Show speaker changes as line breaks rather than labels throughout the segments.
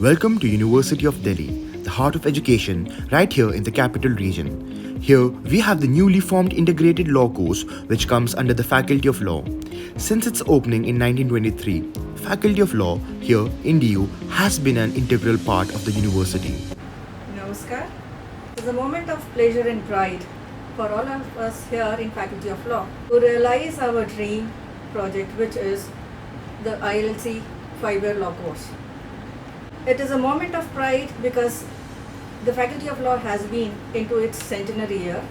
Welcome to University of Delhi, the heart of education, right here in the capital region. Here, we have the newly formed integrated law course which comes under the Faculty of Law. Since its opening in 1923, Faculty of Law here in DU has been an integral part of the university.
Namaskar. It is a moment of pleasure and pride for all of us here in Faculty of Law to realize our dream project, which is the ILC 5-year law course. It is a moment of pride because the Faculty of Law has been into its centenary year,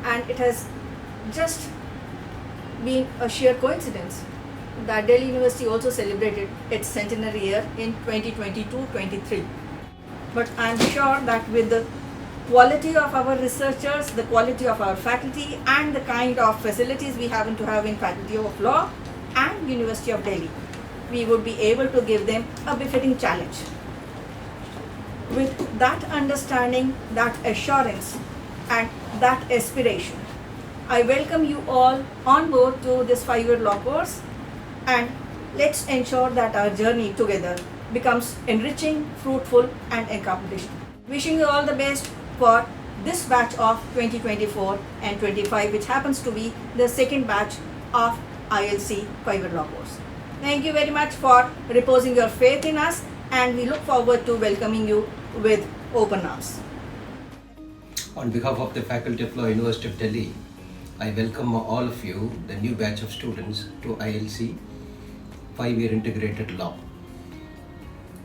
and it has just been a sheer coincidence that Delhi University also celebrated its centenary year in 2022-23. But I am sure that with the quality of our researchers, the quality of our faculty, and the kind of facilities we happen to have in Faculty of Law and University of Delhi, we would be able to give them a befitting challenge. With that understanding, that assurance, and that aspiration, I welcome you all on board to this 5-year law course, and let's ensure that our journey together becomes enriching, fruitful, and accomplishing. Wishing you all the best for this batch of 2024 and 25, which happens to be the second batch of ILC 5-year law course. Thank you very much for reposing your faith in us, and we look forward to welcoming you with open arms.
On behalf of the Faculty of Law, University of Delhi, I welcome all of you, the new batch of students, to ILC 5-year integrated law.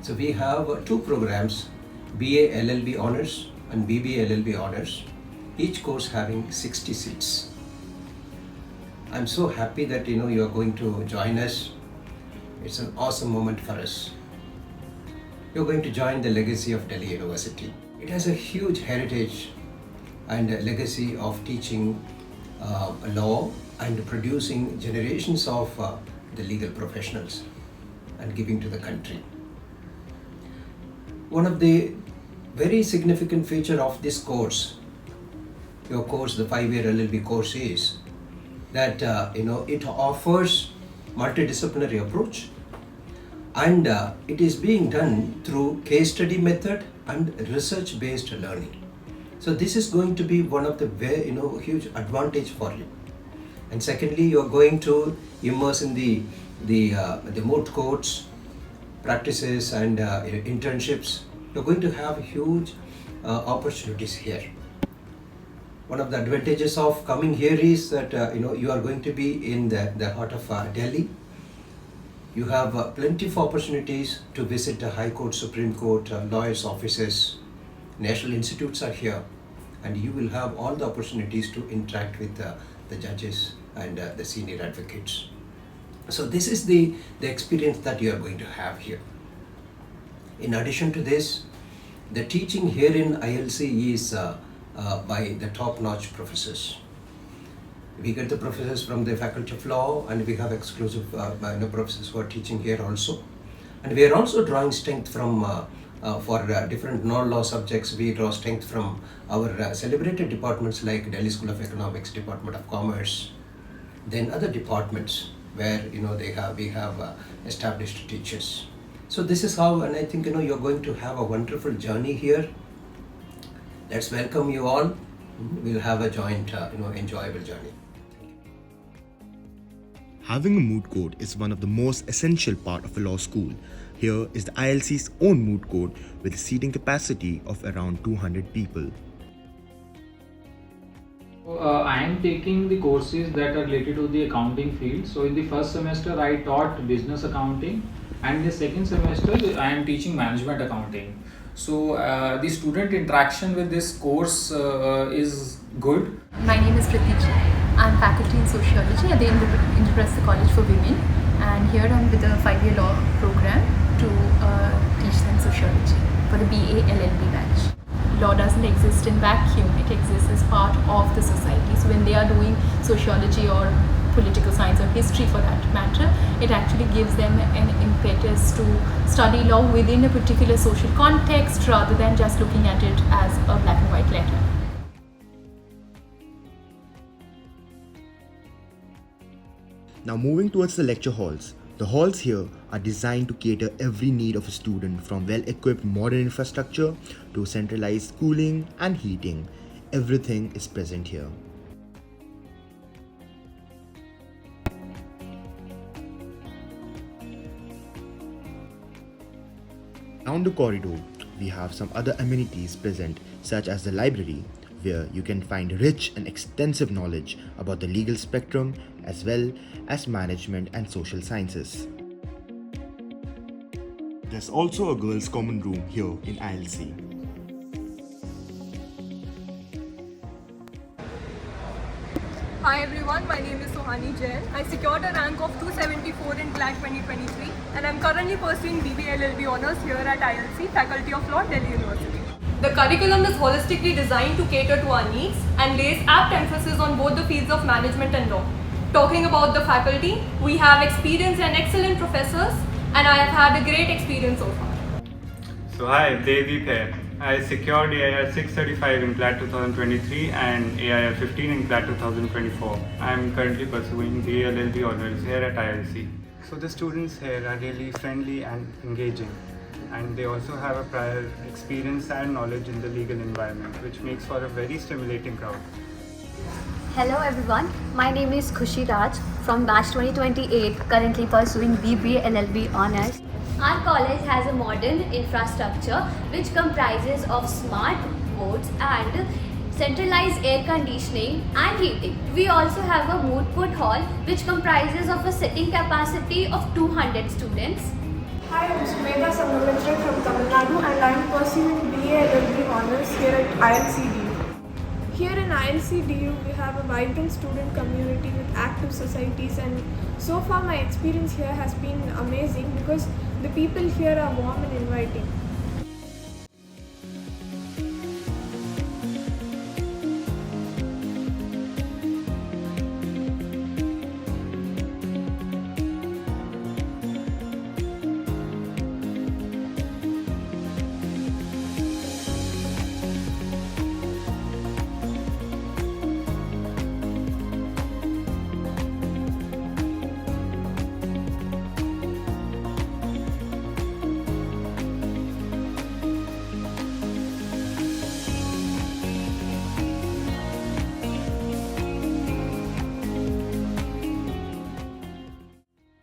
So we have two programs, BA LLB Honours and BBA LLB Honours, each course having 60 seats. I'm so happy that you are going to join us. It's an awesome moment for us. You're going to join the legacy of Delhi University. It has a huge heritage and a legacy of teaching law and producing generations of the legal professionals and giving to the country. One of the very significant feature of this course, your course, the 5-year LLB course, is that it offers multidisciplinary approach, and it is being done through case study method and research based learning. So this is going to be one of the very huge advantage for you. And secondly, you are going to immerse in the moot courts, practices, and internships. You're going to have huge opportunities here. One of the advantages of coming here is that you are going to be in the heart of Delhi. You have plenty of opportunities to visit the High Court, Supreme Court, lawyers' offices, national institutes are here, and you will have all the opportunities to interact with the judges and the senior advocates. So this is the experience that you are going to have here. In addition to this, the teaching here in ILC is by the top-notch professors. We get the professors from the Faculty of Law, and we have exclusive professors who are teaching here also. And we are also drawing strength from, for different non-law subjects, we draw strength from our celebrated departments like Delhi School of Economics, Department of Commerce, then other departments where we have established teachers. So this is how, and I think you're going to have a wonderful journey here. Let's welcome you all. We'll have a joint, enjoyable journey.
Having a moot court is one of the most essential part of a law school. Here is the ILC's own moot court with a seating capacity of around 200 people.
I am taking the courses that are related to the accounting field. So in the first semester I taught business accounting, and in the second semester I am teaching management accounting. So the student interaction with this course is good.
My name is Pratiji. I'm faculty in sociology at the Indraprastha College for Women, and here I'm with a 5-year law program to teach them sociology for the BA LLB batch. Law doesn't exist in vacuum, it exists as part of the society. So when they are doing sociology or political science or history for that matter, it actually gives them an impetus to study law within a particular social context rather than just looking at it as a black and white letter.
Now moving towards the lecture halls, The halls here are designed to cater every need of a student, from well-equipped modern infrastructure to centralized cooling and heating. Everything is present here. Down the corridor, we have some other amenities present, such as the library, where you can find rich and extensive knowledge about the legal spectrum as well as management and social sciences. There's also a girls' common room here in ILC.
Hi everyone, my name is Sohani Jain. I secured a rank of 274 in CLAT 2023 and I'm currently pursuing BBA LLB Honours here at ILC, Faculty of Law, Delhi University. The curriculum is holistically designed to cater to our needs and lays apt emphasis on both the fields of management and law. Talking about the faculty, we have experienced and excellent professors and I have had a great experience so far.
So hi, Devi here. I secured AIR 635 in CLAT 2023 and AIR 15 in CLAT 2024. I am currently pursuing the LLB Honours here at ILC. So the students here are really friendly and engaging, and they also have a prior experience and knowledge in the legal environment, which makes for a very stimulating crowd.
Hello everyone, my name is Khushi Raj from batch 2028, currently pursuing BBA LLB Honours. Our college has a modern infrastructure which comprises of smart boards and centralized air conditioning and heating. We also have a moot court hall which comprises of a sitting capacity of 200 students.
Hi, I'm Sumedha Sangamitra from Tamil Nadu and I am pursuing BA LLB Honours here at ILCDU. Here in ILCDU, we have a vibrant student community with active societies, and so far my experience here has been amazing because the people here are warm and inviting.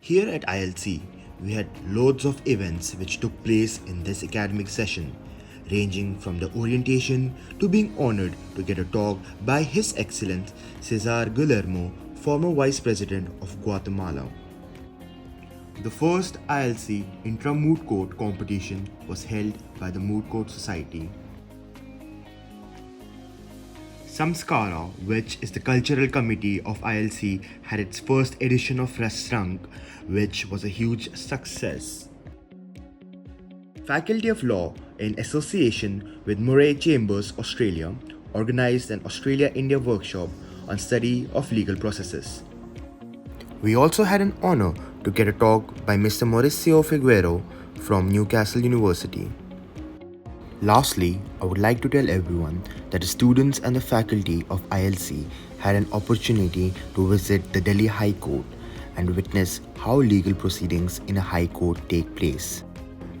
Here at ILC, we had loads of events which took place in this academic session, ranging from the orientation to being honored to get a talk by His Excellency Cesar Guillermo, former Vice President of Guatemala. The first ILC Intra-Moot Court competition was held by the Moot Court Society. Samskara, which is the cultural committee of ILC, had its first edition of Rasrang, which was a huge success. Faculty of Law, in association with Murray Chambers Australia, organized an Australia-India workshop on study of legal processes. We also had an honor to get a talk by Mr. Mauricio Figueroa from Newcastle University. Lastly, I would like to tell everyone that the students and the faculty of ILC had an opportunity to visit the Delhi High Court and witness how legal proceedings in a High Court take place.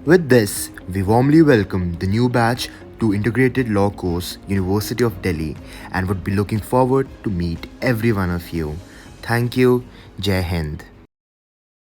With this, we warmly welcome the new batch to Integrated Law Course, University of Delhi, and would be looking forward to meet every one of you. Thank you. Jai Hind.